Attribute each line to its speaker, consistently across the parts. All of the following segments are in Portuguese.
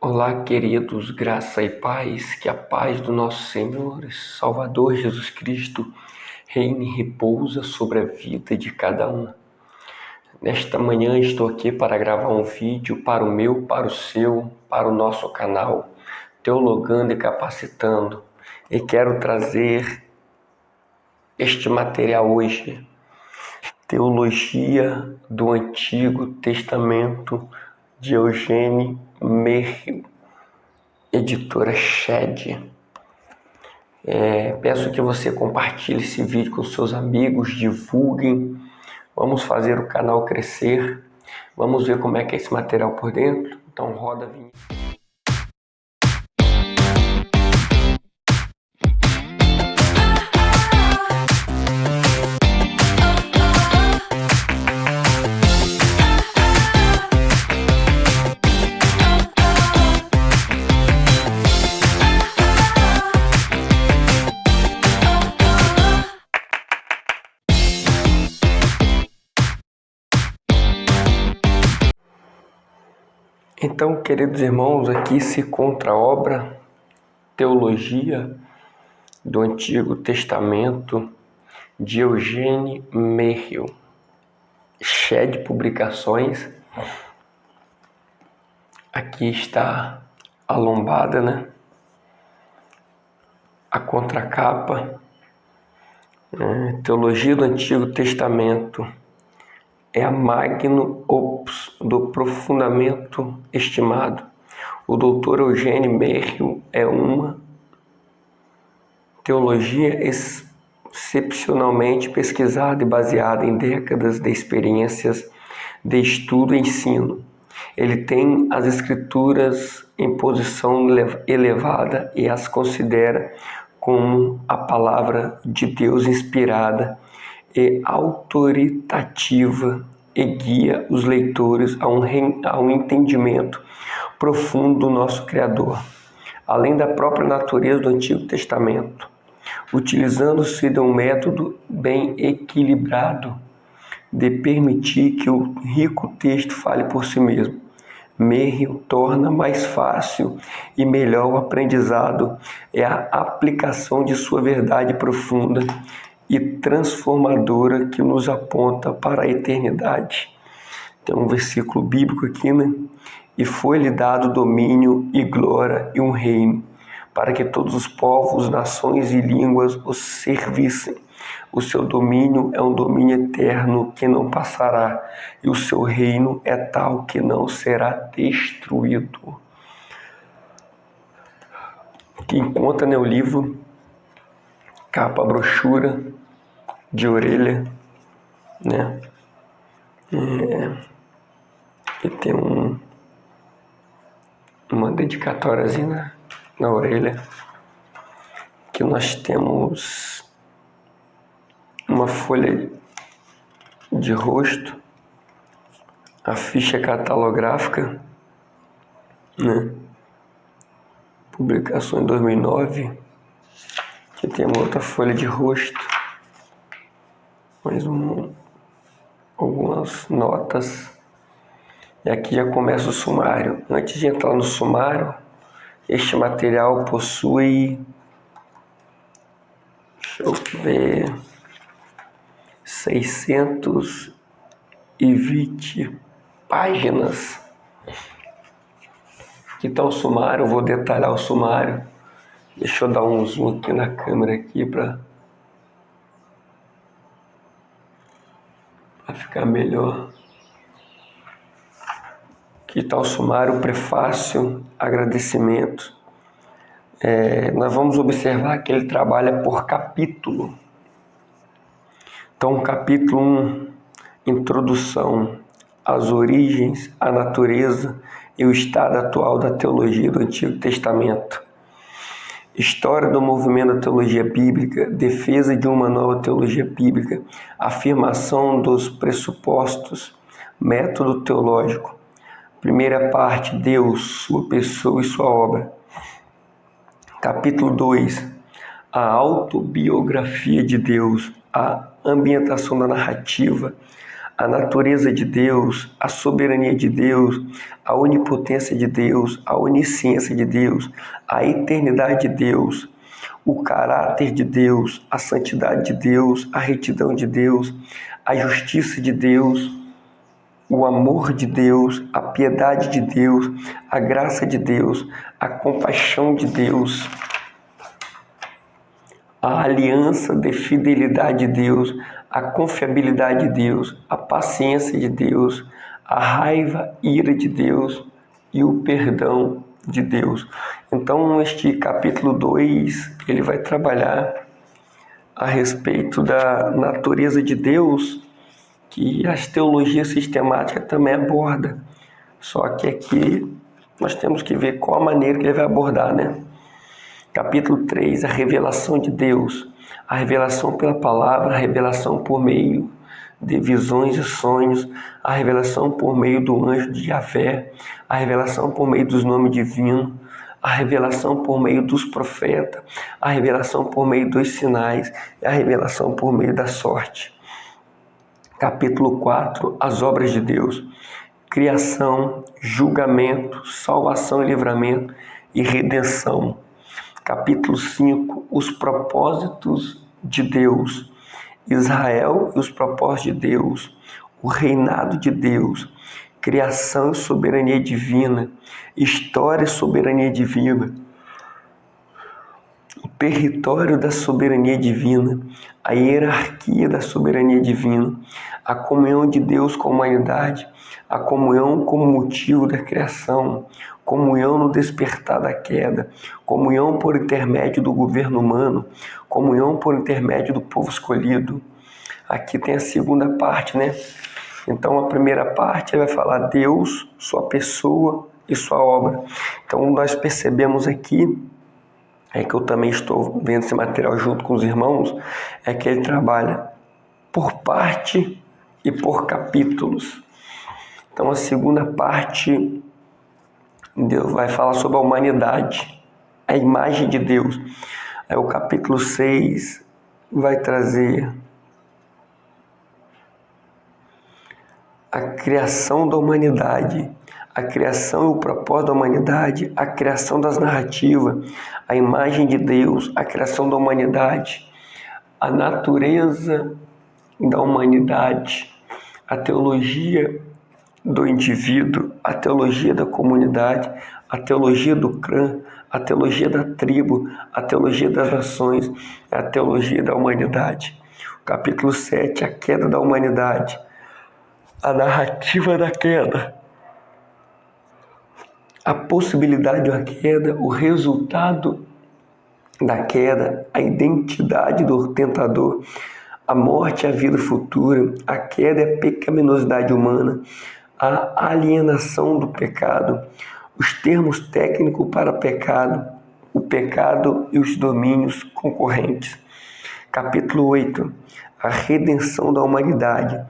Speaker 1: Olá, queridos, graça e paz, que a paz do nosso Senhor e Salvador Jesus Cristo reine e repousa sobre a vida de cada um. Nesta manhã estou aqui para gravar um vídeo para o meu, para o seu, para o nosso canal, Teologando e Capacitando, e quero trazer este material hoje, Teologia do Antigo Testamento, de Eugênio Merrill, editora Shed. Peço que você compartilhe esse vídeo com seus amigos, divulguem. Vamos fazer o canal crescer. Vamos ver como é que é esse material por dentro. Então roda a vinheta. Então, queridos irmãos, aqui se encontra a obra Teologia do Antigo Testamento de Eugênio Merrill, Shed Publicações. Aqui está a lombada, né? A contracapa. Teologia do Antigo Testamento é a magnum opus do profundamento estimado. O doutor Eugênio Merrill é uma teologia excepcionalmente pesquisada e baseada em décadas de experiências de estudo e ensino. Ele tem as escrituras em posição elevada e as considera como a palavra de Deus inspirada e autoritativa, e guia os leitores a um entendimento profundo do nosso Criador, além da própria natureza do Antigo Testamento, utilizando-se de um método bem equilibrado de permitir que o rico texto fale por si mesmo. Merrill torna mais fácil e melhor o aprendizado e a aplicação de sua verdade profunda e transformadora que nos aponta para a eternidade. Tem um versículo bíblico aqui, né? E foi-lhe dado domínio e glória e um reino, para que todos os povos, nações e línguas o servissem. O seu domínio é um domínio eterno que não passará, e o seu reino é tal que não será destruído. Aqui encontra, né, o livro, capa, brochura, de orelha, né? E tem uma dedicatóriazinha na orelha, que nós temos uma folha de rosto, a ficha catalográfica, né? Publicação em 2009, que tem uma outra folha de rosto, mais algumas notas, e aqui já começa o sumário. Antes de entrar no sumário, este material possui, deixa eu ver, 620 páginas. Aqui está o sumário, eu vou detalhar o sumário. Deixa eu dar um zoom aqui na câmera aqui para ficar melhor. Aqui está o sumário, prefácio, agradecimento. Nós vamos observar que ele trabalha por capítulo. Então, capítulo 1, introdução às origens, à natureza e o estado atual da teologia do Antigo Testamento. História do movimento da teologia bíblica, defesa de uma nova teologia bíblica, afirmação dos pressupostos, método teológico. Primeira parte, Deus, sua pessoa e sua obra. Capítulo 2, a autobiografia de Deus, a ambientação da narrativa, a natureza de Deus, a soberania de Deus, a onipotência de Deus, a onisciência de Deus, a eternidade de Deus, o caráter de Deus, a santidade de Deus, a retidão de Deus, a justiça de Deus, o amor de Deus, a piedade de Deus, a graça de Deus, a compaixão de Deus, a aliança de fidelidade de Deus, a confiabilidade de Deus, a paciência de Deus, a raiva, ira de Deus e o perdão de Deus. Então, este capítulo 2, ele vai trabalhar a respeito da natureza de Deus, que as teologias sistemáticas também abordam. Só que aqui nós temos que ver qual a maneira que ele vai abordar, né? Capítulo 3, a revelação de Deus. A revelação pela palavra, a revelação por meio de visões e sonhos, a revelação por meio do anjo de Javé, a revelação por meio dos nomes divinos, a revelação por meio dos profetas, a revelação por meio dos sinais e a revelação por meio da sorte. Capítulo 4, as obras de Deus. Criação, julgamento, salvação e livramento e redenção. Capítulo 5, os propósitos de Deus. Israel e os propósitos de Deus. O reinado de Deus. Criação e soberania divina. História e soberania divina. O território da soberania divina. A hierarquia da soberania divina. A comunhão de Deus com a humanidade. A comunhão como motivo da criação. Comunhão no despertar da queda, comunhão por intermédio do governo humano, comunhão por intermédio do povo escolhido. Aqui tem a segunda parte, né? Então a primeira parte vai falar Deus, sua pessoa e sua obra. Então nós percebemos aqui, que eu também estou vendo esse material junto com os irmãos, é que ele trabalha por parte e por capítulos. Então a segunda parte, Deus vai falar sobre a humanidade, a imagem de Deus. Aí o capítulo 6 vai trazer a criação da humanidade, a criação e o propósito da humanidade, a criação das narrativas, a imagem de Deus, a criação da humanidade, a natureza da humanidade, a teologia do indivíduo, a teologia da comunidade, a teologia do clã, a teologia da tribo, a teologia das nações, a teologia da humanidade. Capítulo 7, a queda da humanidade, a narrativa da queda, a possibilidade de uma queda, o resultado da queda, a identidade do tentador, a morte e a vida futura, a queda e a pecaminosidade humana, a alienação do pecado, os termos técnicos para pecado, o pecado e os domínios concorrentes. Capítulo 8, a redenção da humanidade,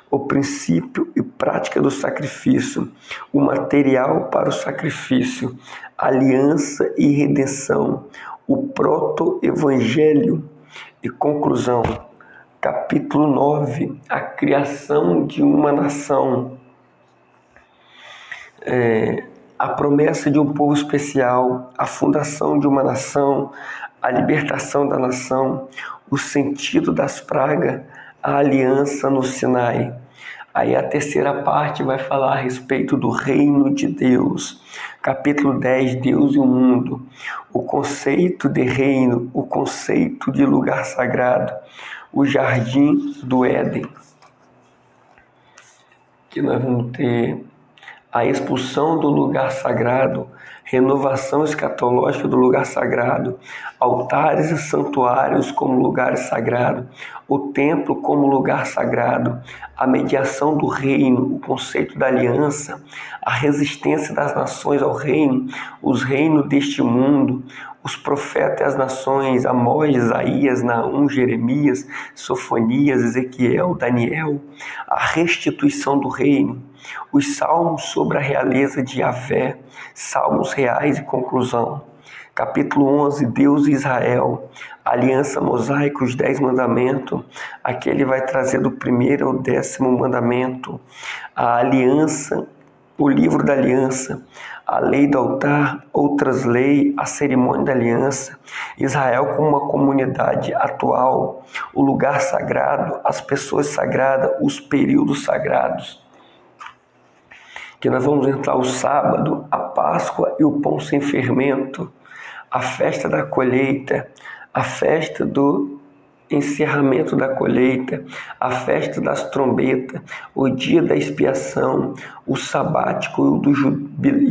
Speaker 1: o princípio e prática do sacrifício, o material para o sacrifício, aliança e redenção, o proto-evangelho e conclusão. Capítulo 9, a criação de uma nação, a promessa de um povo especial, a fundação de uma nação, a libertação da nação, o sentido das pragas, a aliança no Sinai. Aí a terceira parte vai falar a respeito do reino de Deus. Capítulo 10, Deus e o mundo. O conceito de reino, o conceito de lugar sagrado, o jardim do Éden. Que nós vamos ter a expulsão do lugar sagrado, renovação escatológica do lugar sagrado, altares e santuários como lugares sagrados, o templo como lugar sagrado, a mediação do reino, o conceito da aliança, a resistência das nações ao reino, os reinos deste mundo, os profetas e as nações, Amós, Isaías, Naum, Jeremias, Sofonias, Ezequiel, Daniel, a restituição do reino, os salmos sobre a realeza de Javé, salmos reais e conclusão. Capítulo 11, Deus e Israel, aliança mosaica, os 10 mandamentos. Aqui ele vai trazer do 1º ao 10º mandamento, a aliança, o livro da aliança, a lei do altar, outras leis, a cerimônia da aliança, Israel como uma comunidade atual, o lugar sagrado, as pessoas sagradas, os períodos sagrados. Que nós vamos entrar o sábado, a Páscoa e o pão sem fermento, a festa da colheita, a festa do encerramento da colheita, a festa das trombetas, o dia da expiação, o sabático e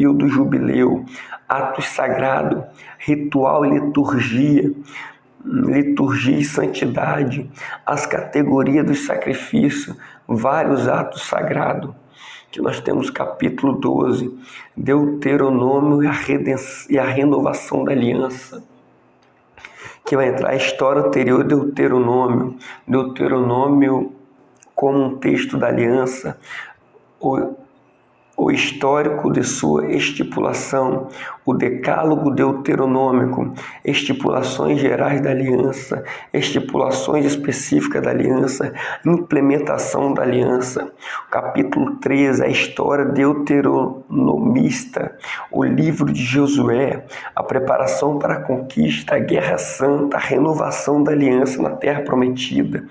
Speaker 1: o do jubileu, atos sagrados, ritual e liturgia e santidade, as categorias dos sacrifícios, vários atos sagrados. Que nós temos capítulo 12, Deuteronômio e a renovação da aliança, que vai entrar a história anterior de Deuteronômio como um texto da aliança, o histórico de sua estipulação, o decálogo deuteronômico, estipulações gerais da aliança, estipulações específicas da aliança, implementação da aliança. O capítulo 13, a história deuteronomista, o livro de Josué, a preparação para a conquista, a guerra santa, a renovação da aliança na terra prometida,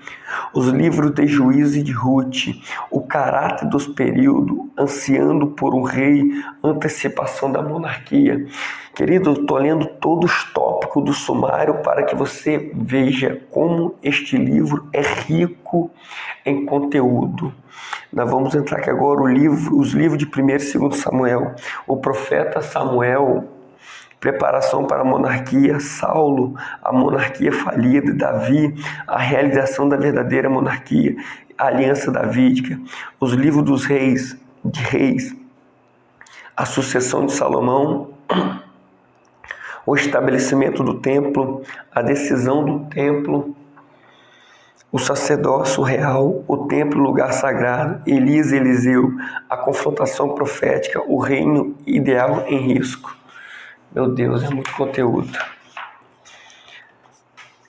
Speaker 1: os livros de Juízes e de Ruth, o caráter dos períodos, ansiando por um rei, antecipação da monarquia. Querido, eu estou lendo todos os tópicos do sumário para que você veja como este livro é rico em conteúdo. Nós vamos entrar aqui agora os livros de 1º e 2º Samuel, o profeta Samuel, preparação para a monarquia, Saulo, a monarquia falida, Davi, a realização da verdadeira monarquia, a aliança davídica, os livros dos reis, a sucessão de Salomão, o estabelecimento do templo, a decisão do templo, o sacerdócio real, o templo, lugar sagrado, Elias e Eliseu, a confrontação profética, o reino ideal em risco. Meu Deus, é muito conteúdo.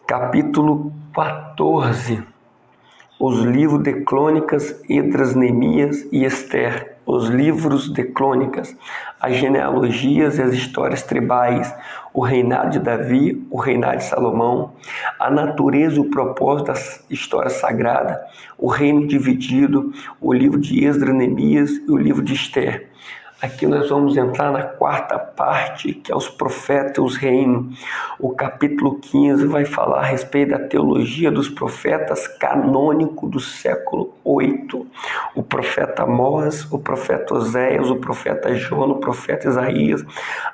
Speaker 1: Capítulo 14. Os livros de Crônicas, Esdras, Neemias e Esther. Os livros de Crônicas, as genealogias e as histórias tribais, o reinado de Davi, o reinado de Salomão, a natureza e o propósito da história sagrada, o reino dividido, o livro de Esdras, Neemias e o livro de Esther. Aqui nós vamos entrar na 4ª parte, que é os profetas e os reinos. O capítulo 15 vai falar a respeito da teologia dos profetas canônico do século 8. O profeta Amós, o profeta Oséias, o profeta Jonas, o profeta Isaías,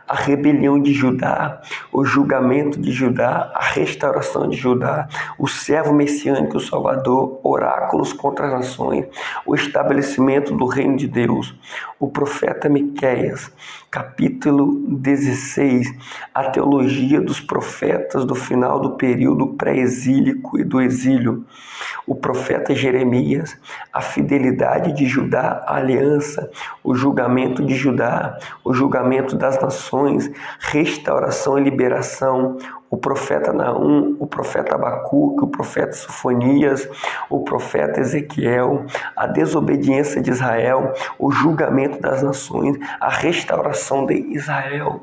Speaker 1: a rebelião de Judá, o julgamento de Judá, a restauração de Judá, o servo messiânico, o Salvador, oráculos contra as nações, o estabelecimento do reino de Deus. O profeta Miqueias, capítulo 16, a teologia dos profetas do final do período pré-exílico e do exílio. O profeta Jeremias, a fidelidade de Judá à aliança, o julgamento de Judá, o julgamento das nações, restauração e liberação. O profeta Naum, o profeta Abacuque, o profeta Sofonias, o profeta Ezequiel, a desobediência de Israel, o julgamento das nações, a restauração de Israel.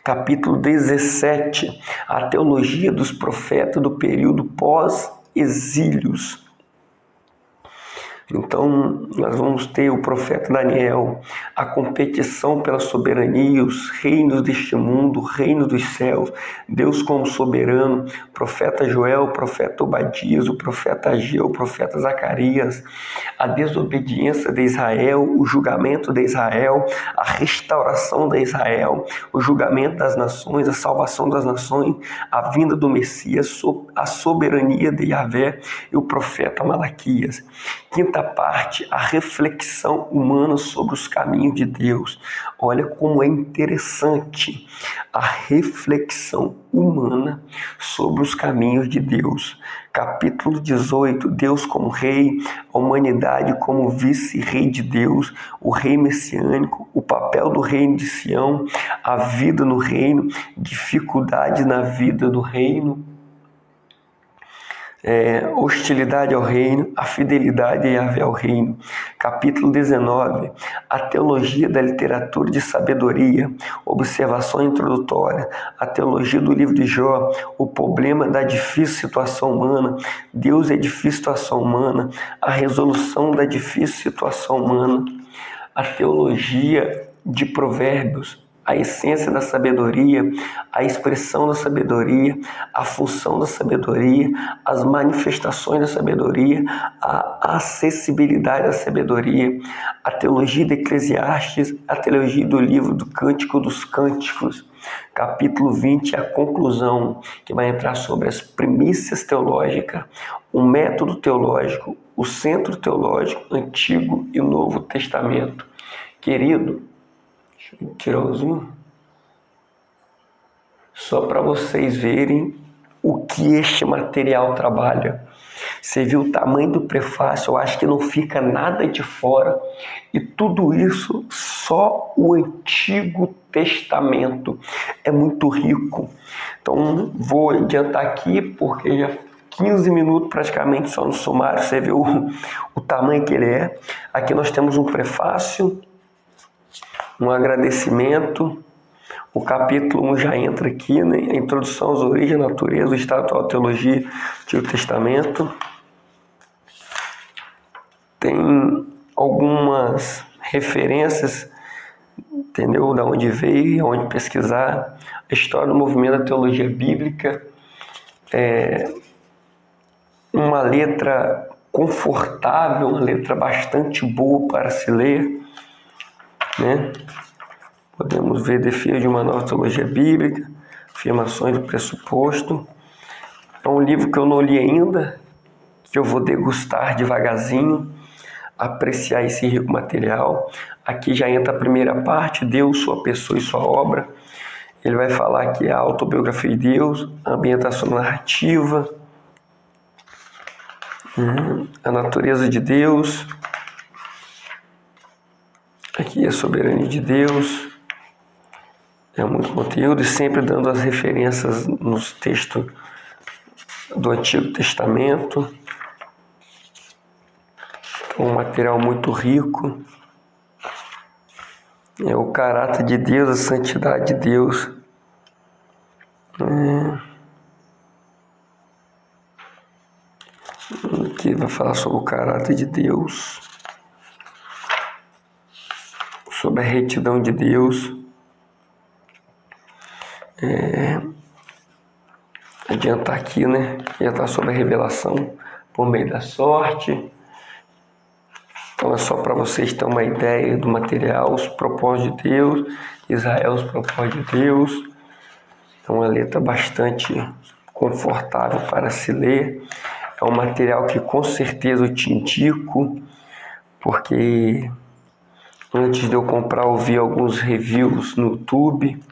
Speaker 1: Capítulo 17, a teologia dos profetas do período pós-exílios. Então, nós vamos ter o profeta Daniel, a competição pela soberania, os reinos deste mundo, o reino dos céus, Deus como soberano, profeta Joel, o profeta Obadias, o profeta Ageu, o profeta Zacarias, a desobediência de Israel, o julgamento de Israel, a restauração de Israel, o julgamento das nações, a salvação das nações, a vinda do Messias, a soberania de Yahvé e o profeta Malaquias. Quinta parte, a reflexão humana sobre os caminhos de Deus. Olha como é interessante a reflexão humana sobre os caminhos de Deus. Capítulo 18, Deus como rei, a humanidade como vice-rei de Deus, o rei messiânico, o papel do reino de Sião, a vida no reino, dificuldade na vida do reino, hostilidade ao reino, a fidelidade de Yahvé ao reino. Capítulo 19, a teologia da literatura de sabedoria, observação introdutória, a teologia do livro de Jó, o problema da difícil situação humana, Deus é difícil situação humana, a resolução da difícil situação humana, a teologia de Provérbios, a essência da sabedoria, a expressão da sabedoria, a função da sabedoria, as manifestações da sabedoria, a acessibilidade da sabedoria, a teologia de Eclesiastes, a teologia do livro do Cântico dos Cânticos. Capítulo 20, a conclusão, que vai entrar sobre as primícias teológicas, o método teológico, o centro teológico, Antigo e Novo Testamento. Querido, deixa eu tirar o zoom, só para vocês verem o que este material trabalha. Você viu o tamanho do prefácio, eu acho que não fica nada de fora. E tudo isso só o Antigo Testamento. É muito rico. Então vou adiantar aqui porque já 15 minutos praticamente só no sumário. Você viu o tamanho que ele é. Aqui nós temos um prefácio, um agradecimento. O capítulo 1 já entra aqui, né? A introdução às origens, a natureza, o estado atual, teologia, Antigo Testamento. Tem algumas referências, entendeu? Da onde veio, aonde pesquisar. A história do movimento da teologia bíblica. Uma letra confortável, uma letra bastante boa para se ler, né? Podemos ver defesa de uma nova teologia bíblica, afirmações do pressuposto. É um livro que eu não li ainda, que eu vou degustar devagarzinho, apreciar esse rico material. Aqui já entra a primeira parte, Deus, sua pessoa e sua obra. Ele vai falar aqui a autobiografia de Deus, a ambientação narrativa, a natureza de Deus. Aqui a soberania de Deus. É muito conteúdo e sempre dando as referências nos textos do Antigo Testamento. Um material muito rico. É o caráter de Deus, a santidade de Deus. Aqui vai falar sobre o caráter de Deus, sobre a retidão de Deus. Adiantar aqui, né? Adiantar sobre a revelação por meio da sorte. Então é só para vocês terem uma ideia do material, os propósitos de Deus, Israel, os propósitos de Deus. É uma letra bastante confortável para se ler. É um material que com certeza eu te indico, porque antes de eu comprar eu vi alguns reviews no YouTube,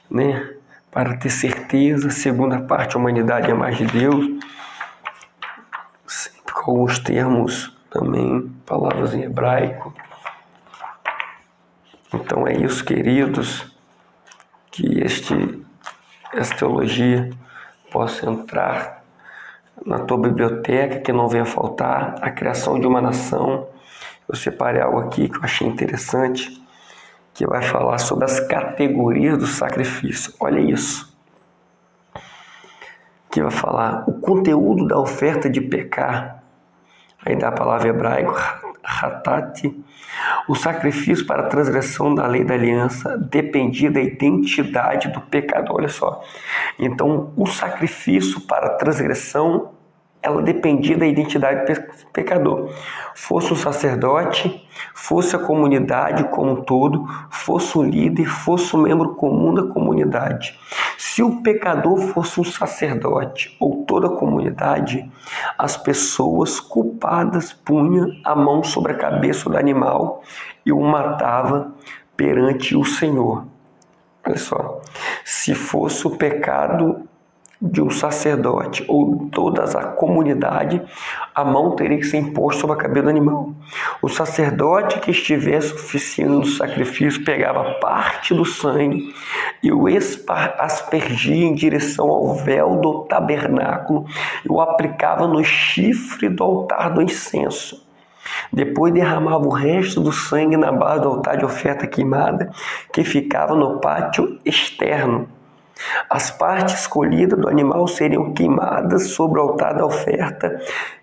Speaker 1: né? Para ter certeza, segunda parte, a humanidade é mais de Deus, sempre com alguns termos também, palavras em hebraico. Então é isso, queridos, que essa teologia possa entrar na tua biblioteca, que não venha faltar. A criação de uma nação. Eu separei algo aqui que eu achei interessante, que vai falar sobre as categorias do sacrifício. Olha isso. Que vai falar o conteúdo da oferta de pecar. Aí dá a palavra hebraico, hatat. O sacrifício para a transgressão da lei da aliança dependia da identidade do pecador. Olha só. Então, o sacrifício para a transgressão ela dependia da identidade do pecador. Fosse um sacerdote, fosse a comunidade como um todo, fosse um líder, fosse um membro comum da comunidade. Se o pecador fosse um sacerdote ou toda a comunidade, as pessoas culpadas punham a mão sobre a cabeça do animal e o matava perante o Senhor. Olha só, se fosse o pecado de um sacerdote ou toda a comunidade, a mão teria que ser imposta sobre a cabeça do animal. O sacerdote que estivesse oficiando o sacrifício pegava parte do sangue e o aspergia em direção ao véu do tabernáculo e o aplicava no chifre do altar do incenso. Depois derramava o resto do sangue na base do altar de oferta queimada, que ficava no pátio externo. As partes escolhidas do animal seriam queimadas sobre o altar da oferta,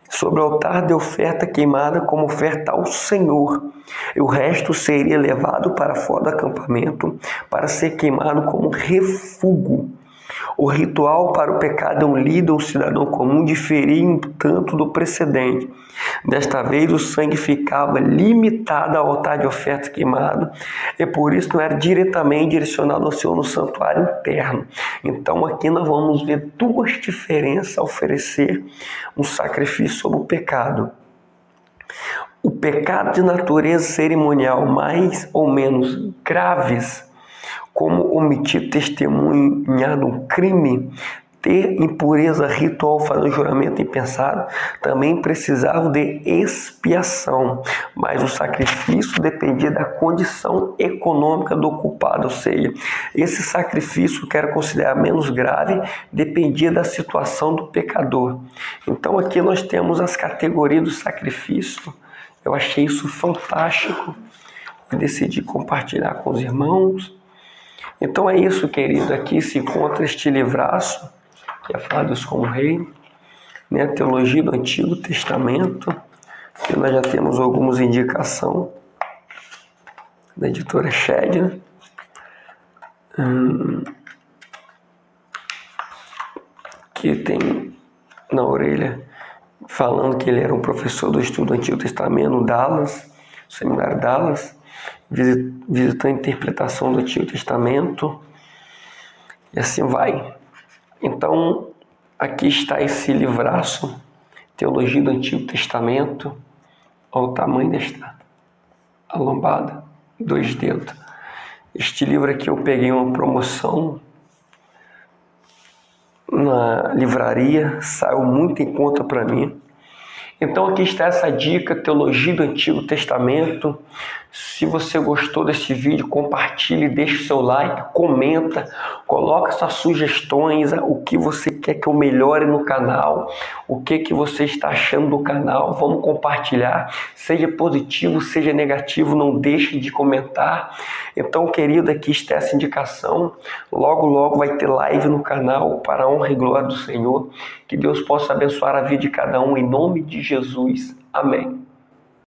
Speaker 1: sobre o altar de oferta queimada como oferta ao Senhor. E o resto seria levado para fora do acampamento para ser queimado como refúgio. O ritual para o pecado de um líder ou cidadão comum diferia um tanto do precedente. Desta vez o sangue ficava limitado ao altar de oferta queimado e por isso não era diretamente direcionado ao Senhor no santuário interno. Então aqui nós vamos ver duas diferenças a oferecer um sacrifício sobre o pecado. O pecado de natureza cerimonial mais ou menos graves, como omitir testemunhar um crime, ter impureza ritual, fazer um juramento impensado, também precisavam de expiação, mas o sacrifício dependia da condição econômica do culpado, ou seja, esse sacrifício, que era considerado menos grave, dependia da situação do pecador. Então aqui nós temos as categorias do sacrifício. Eu achei isso fantástico e decidi compartilhar com os irmãos. Então é isso, querido. Aqui se encontra este livraço, que é Falados como Rei, né? Teologia do Antigo Testamento, que nós já temos algumas indicações da editora Shed. Que tem na orelha falando que ele era um professor do estudo do Antigo Testamento no Dallas, Seminário Dallas, visitando a interpretação do Antigo Testamento, e assim vai. Então, aqui está esse livraço, Teologia do Antigo Testamento, ao tamanho desta a lombada, 2 dedos. Este livro aqui eu peguei uma promoção na livraria, saiu muito em conta para mim. Então aqui está essa dica, Teologia do Antigo Testamento. Se você gostou desse vídeo, compartilhe, deixe o seu like, comenta, coloca suas sugestões, o que você quer que eu melhore no canal, o que você está achando do canal, vamos compartilhar, seja positivo, seja negativo, não deixe de comentar. Então, querido, aqui está essa indicação, logo vai ter live no canal para a honra e glória do Senhor, que Deus possa abençoar a vida de cada um, em nome de Jesus, amém.